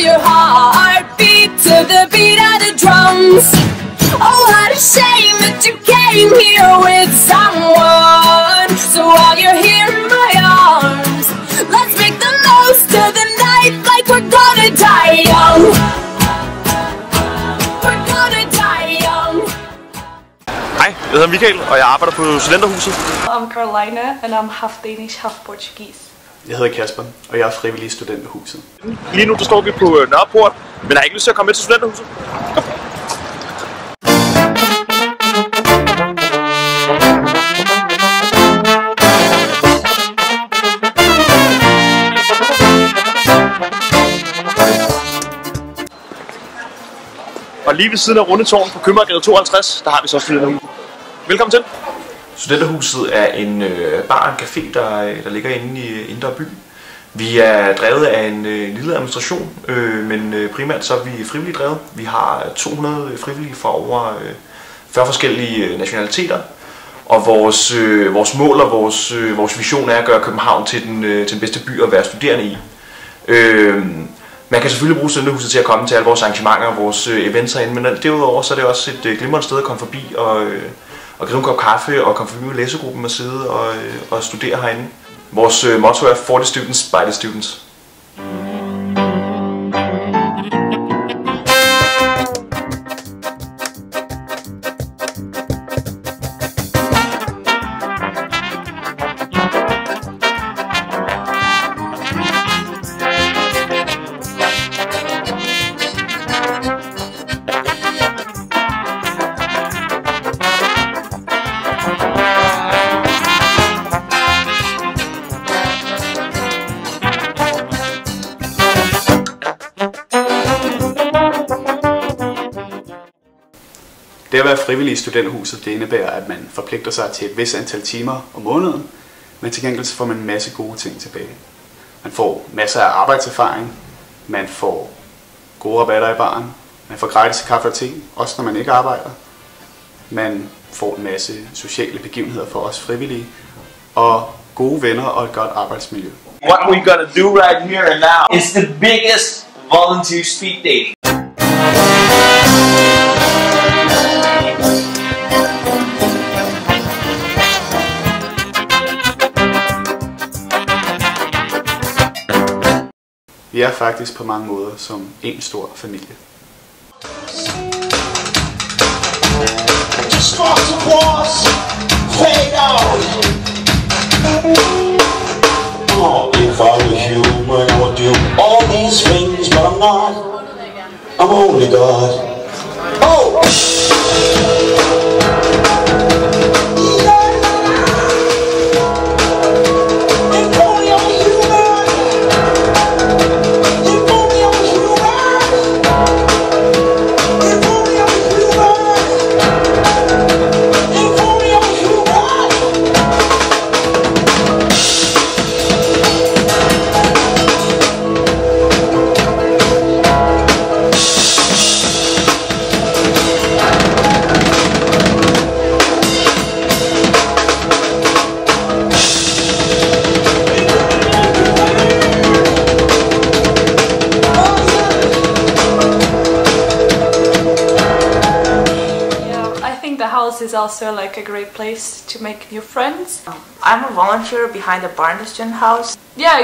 your heart beat to the beat of the drums. Oh, what a shame that you came here with someone. So while you're here in my arms, let's make the most of the night like we're gonna die young. We're gonna die young. Hej, jeg hedder Michael, og jeg arbejder på Studenterhuset. I'm Carolina, and I'm half Danish, half Portuguese. Jeg hedder Kasper, og jeg er frivillig i Studenterhuset. Lige nu der står vi på Nørreport, men har ikke lyst til at komme med til Studenterhuset. Kom. Og lige ved siden af Rundetårn på Købmagergade 52, der har vi så Studenterhuset. Velkommen til. Studenterhuset er en bar og en café, der ligger inde i Indre By. Vi er drevet af en lille administration, men primært så er vi frivilligt drevet. Vi har 200 frivillige fra over 40 forskellige nationaliteter. Og vores mål og vores vision er at gøre København til den bedste by at være studerende i. Man kan selvfølgelig bruge Studenterhuset til at komme til alle vores arrangementer og vores events herinde, men derudover så er det også et glimrende sted at komme forbi og gribe en kop kaffe og komme forbi med læsegruppen og sidde og studere herinde. Vores motto er For the students, by the students. Det at være frivillig i Studenterhuset, det indebærer, at man forpligter sig til et vis antal timer om måneden, men til gengæld så får man en masse gode ting tilbage. Man får masser af arbejdserfaring, man får gode rabatter i baren, man får gratis kaffe og te, også når man ikke arbejder. Man får en masse sociale begivenheder for os frivillige, og gode venner og et godt arbejdsmiljø. What we're gonna do right here and now is the biggest volunteer speed dating. Vi er faktisk på mange måder som en stor familie. If I were human, I would do all these things, but I'm not. I'm only God. Oh! Is also like a great place to make new friends. I'm a volunteer behind the bar in the student house. Yeah,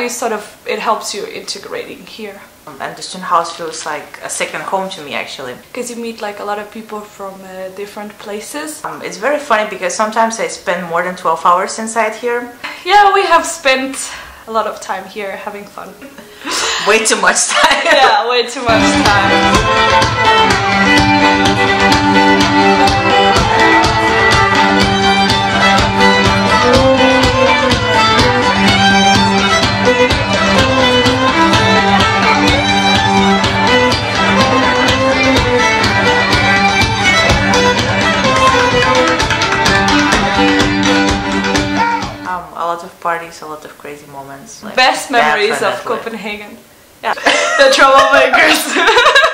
it helps you integrating here. And the student house feels like a second home to me actually. Because you meet like a lot of people from different places. It's very funny because sometimes I spend more than 12 hours inside here. Yeah, we have spent a lot of time here having fun. Way too much time. Yeah, way too much time. A lot of parties, a lot of crazy moments. Best memories of Copenhagen. Yeah, the troublemakers.